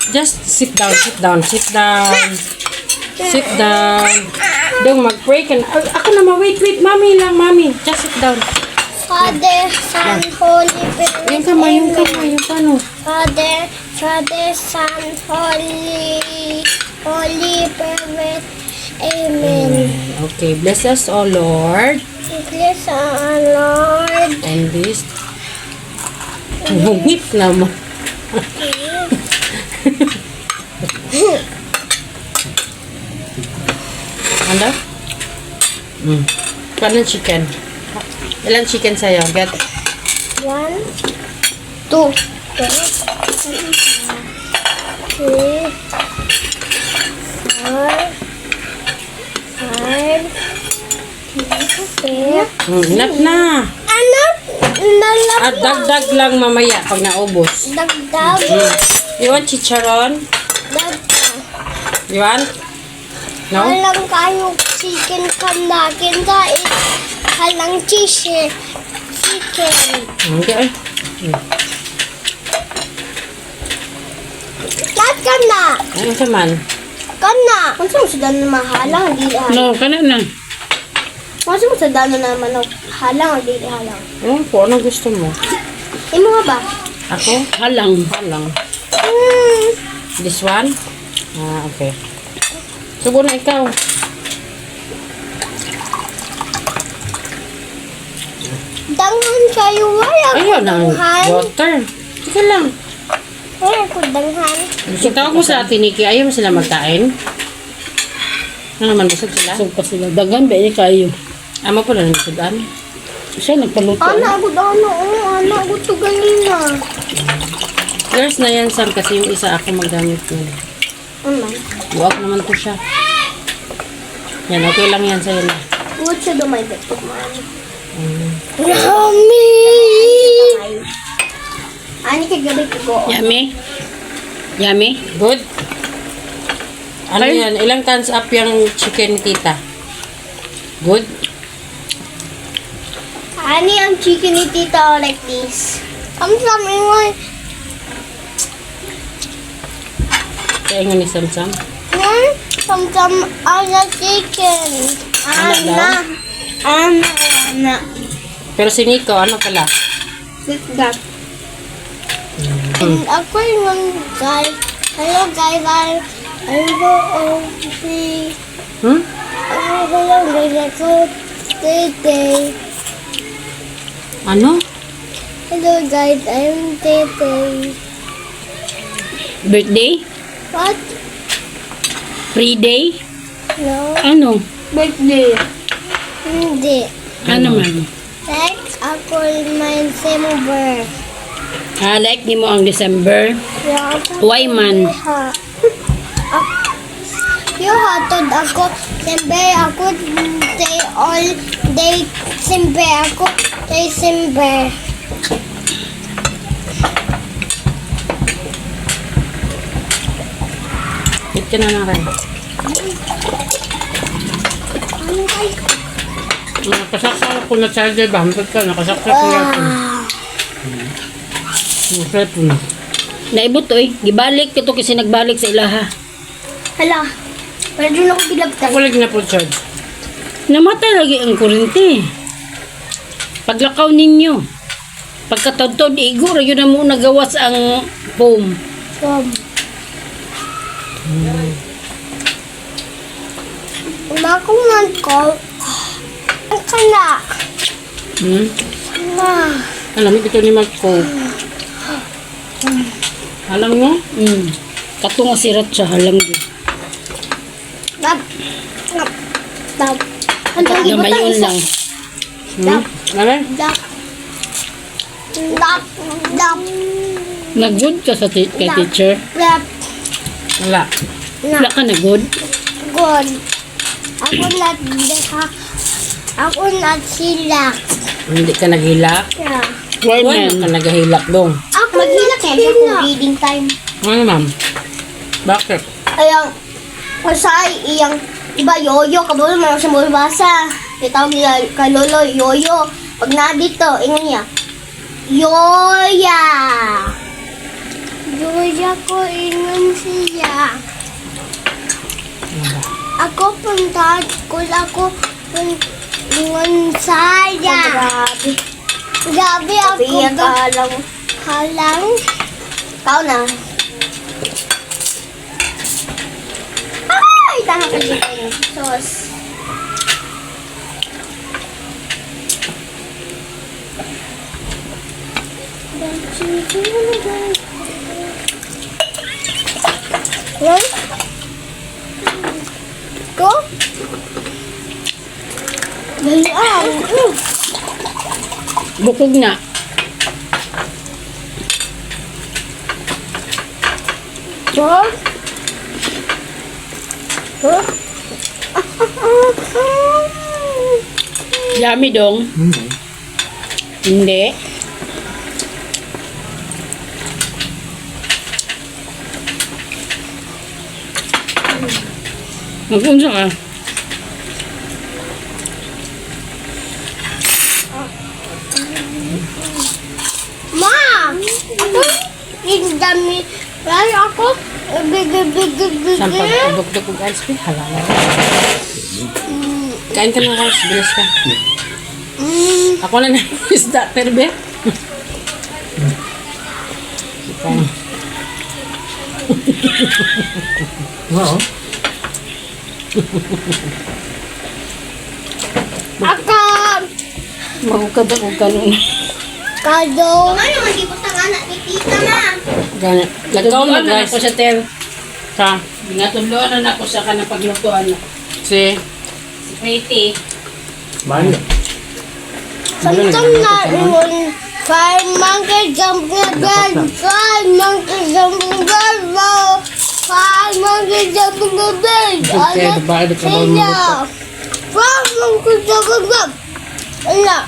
Just sit down, sit down, sit down. Sit down. Dong, mag-pray ka na. Ako na, wait, mami lang, mami. Just sit down. Father, Son, Holy Spirit. Yung kamay, yung paano? Father, Son, Holy Spirit. Amen. Okay, bless us, O Lord. Bless our Lord. And this. Hungit naman. Ano? Paano chicken? Ilan chicken sa'yo? Get? 1, 2, 3, 4, 5, 6, 7. Enough na. Anak, At dagdag lang mamaya pag naubos. dagdag. You want chicharon? You want? No? Halang kayo chicken kanakin sa halang chicken. Okay. Lahat ka na. Ano ka man? Kana. Kung saan mo sa dano na halang, hindi halang. No, kana na. Kung saan mo sa dano na manok, halang, hindi halang. Ano po? Anong gusto mo? Imo nga ba? Ako? Halang. This one? Okay. Subo na ikaw. Dangan kayo, wala ko Ayun ang danghan. water. Sige lang. Wala ko danghan. Tawag mo sa atin, Nikki. Ayaw mo sila magkain? Ano naman, busog sila? So pa sila dagan ba ni kayo. Amo po na nagsudan. Siya nagpaluto. Ana, ako to ganina. Girls na yan, Sam, kasi yung isa ako magdamit mo. Ano? Buwak naman to siya. Yan, okay lang yan sa'yo na. What should do my best of mommy? Yummy! Ani kay gabi ko. Yummy. Yummy. Good? Ano yan? Ilang cans up yung chicken, tita? Good? Ani ang chicken ni tita like this. Ang sabi mo, Kaya nga ni Sam-Sam. Samsam ana chicken. Ana Ana. Pero si Nico, ano pala? Sit that. And ako yung guys. Hello guys, I'm OP. Hello guys, ako Tete. Ano? Hello guys, I'm Tete. Birthday? What? Free day? No. Ano? Birthday. Hindi. Ano man? Like, ako my December. Like ni mo ang December. Yeah, Why man? Yung hatod ako, December ako, day all day, December ako, December. Hit ka na rin. Ano kayo? Nakasaksak ako na charger ba? Hantod ka, nakasaksak ko na ito. Masarap na. Naibot oy. Gibalik ito kasi nagbalik sa ilaha. Hala, wala doon ako bilabtay. Ako lagi na po charge. Namatay lagi ang kurente. Paglakaw ninyo. Pagkatod-tod, igor, yun na mo nagawas ang foam. Umakuman ko. Ang kana. Ma. Alam mo, ito ni Marco. Alam mo? Kato nga sirat siya halang din. Dab. Dab. Hanggang Ano ibutang mayon isa. lang. Alam? Dab. Dab. Dab. Nag-good ka sa kay teacher? Dab. Wala. Wala ka na good? Good. Ako na deka. Ako na sila. Hindi ka naghilak? Yeah. Why Why ka man? naghilak dong? Ako maghilak eh kung reading time. Ano ma'am? Bakit? Ayang kasay iyang iba yoyo kabul mo sa mo basa. Itawag niya kay lolo yoyo. Pag na dito ingon niya. Yoya. Yoya ako ingon siya. Ako punta school ako ingon saya. Grabe. Grabe ako. Halang. Kau na. Ay! Tahan ka dito yung sauce. Yan. Go. Dali Bukog na. Go. Go. Yummy dong. Hindi. Mag-unsa ka? Ma! Ako, indami. Ay, ako, bigay. Saan pag-ubok-dok og ice cream? Halala. Kain ka ng rice. Bilis ka. Ako na na isda, terbe. Wow. Ako! Magukad ako kanon. Kado. Ano yung magibot ang anak ni tita, ma? Gana. Lagaw na Nagtuluan na guys. ako sa ter. Sa Ngatuluan na ako sa kanang paglutuan. si Si Pretty. Mahal. Samtang na ingon. Five monkey jump na bed. Five monkey jump na bed. Five monkey jump na bed. Okay, babae na trabaho mo dito. Five monkey jump na bed. Ala.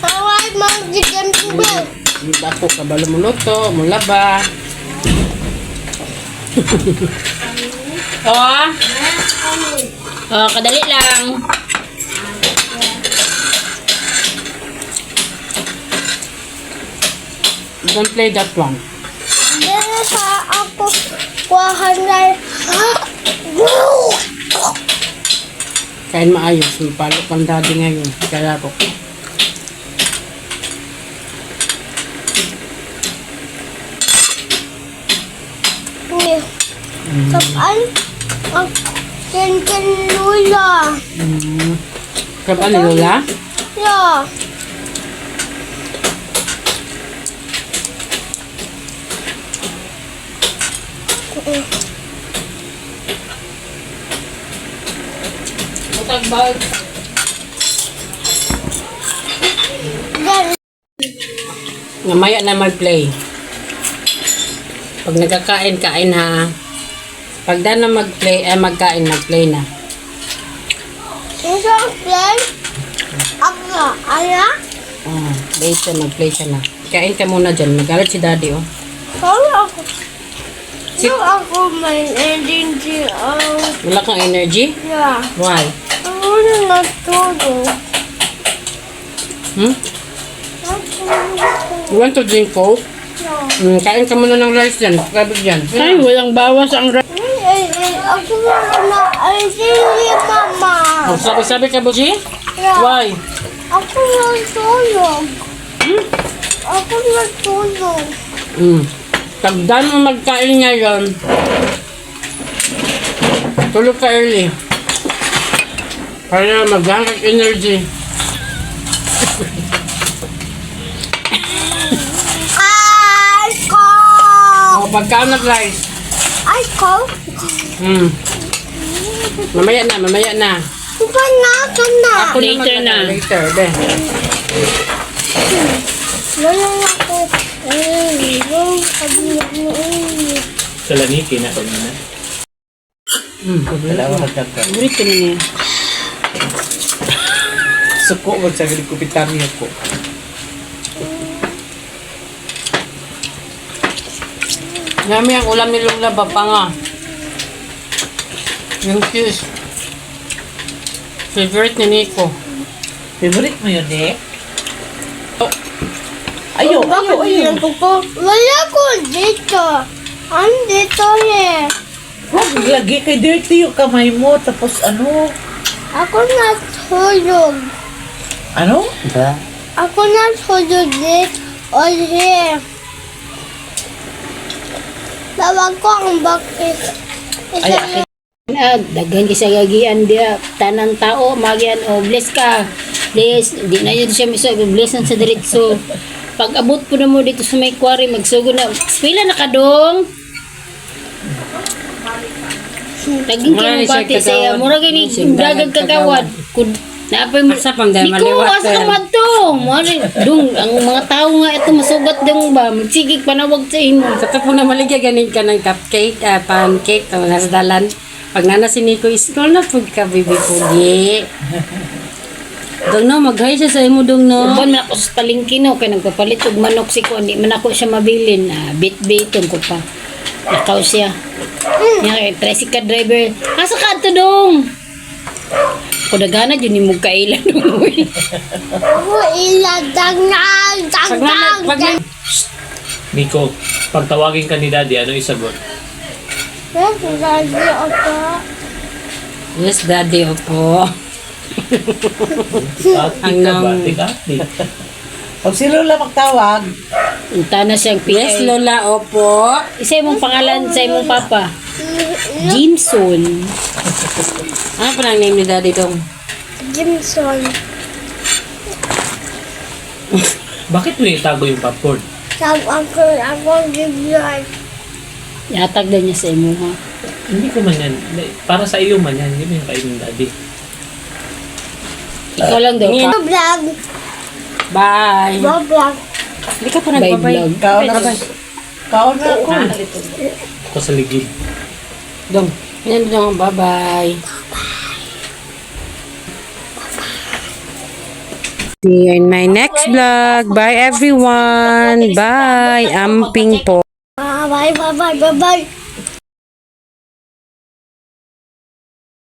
Five monkey jump na bed. Ako kabalo mo luto, mo laba. Oh. Oh, kadali lang. Don't play that one. Dere sa ako kuhahan na. Kain maayos. Mapalo kang daddy ngayon. Kaya ako. Kapan? Ken lula. Kapan ni Lola? Ya. Utag bag. Dan Mamaya na mag-play. Pag nagkakain, kain ha. Pag da na mag-play, magkain, mag-play na. isang plan. Ako, ala? Oh, later, mag-play siya na. Kain ka muna dyan. Magalit si daddy, oh. Sorry ako. Yung ako may energy. Wala kang energy? Yeah. Why? Ako na natulog. You want to drink Coke? Kain ka muna ng rice dyan. Grabe dyan. Ay, walang bawas ang Ako na ay sige mama. Oh, sabi-sabi ka, Buji? Yeah. Why? Ako natulog. Ako natulog. Pag dahil mo magkain ngayon, tulog ka early. Para maghangag energy. Ice cold. O, pagka nag-rice. Ice cold. Mamaya na, mamaya na. Kana. Ako Later na. Later, be. Wala ako. Yung kabiyak mo Sa langiki na ko na. Dalawa na kanta. Burito niya. Suko mo sa gili kupitan niya ko. Yummy ang ulam ni Lola, papanga. Yung cheese. Favorite ni Nico. Favorite mo yun eh? Ayo, Bakit ayo, ayo. bilang ko? Wala ko dito. Dito eh. Huwag lagi kay dirty yung kamay mo. Tapos ano? Ako natulog. Ano? Ako natulog dito. O here. Tawag ko ang bakit. Ay, Daghan kasi gagian dia tanang tao magian o bless ka. Bless, di na yun siya miso bless na sa diretso. Pag abot po na mo dito sa may quarry magsugo na. Pila na ka dong? Taging Mura kayo ni siya bati sa iya. kagawad. Mura gini Siya dagag kagawad. Kud naapay mo. Asa pang dahil Ikaw, maliwat asa ka yan. man to? Mari, dong, ang mga tao nga ito masugat dong ba? Magsigig panawag sa imo. Sa po na maligya ganin ka ng cupcake, pancake, o nasa dalan. Pag nana si Nico, scroll na po ka, baby pugi. Dong no, mag-hi siya sa imo dong no. Uban man ako sa palengke no, kaya nagpapalit og manok si ko, hindi man ako siya mabilin. Bit-biton ko pa. Nakaw siya. Nga, tricycle driver. Asa ka ito dong? Kung nagana, yun yung magkailan dong. Ako iladang na. Pag Nico, pag tawagin ka ni Daddy, ano isagot? Lagi ako. yes, daddy, opo. Ati ka ba? Ati. pag si Lola magtawag, Punta na siyang PI. Yes, Lola, opo. Isa imong pangalan sa imong papa. Jimson. Ano pa lang name ni daddy dong? Jimson. Bakit mo itago yung popcorn? Ako gibyan. Yatag daw niya sa imo ha. Hindi ko man yan. Para sa iyo man yan. Hindi mo yung kain ng Daddy. Ikaw lang daw. Tingin. Vlog. Bye. Vlog. Hindi ka pa Bye nagbabay. vlog. kaon na. Kaon na ako. Ako sa ligid. Dong, yan dong, bye-bye. See you in my next vlog. Bye everyone. Bye. Amping po. Bye bye bye bye bye.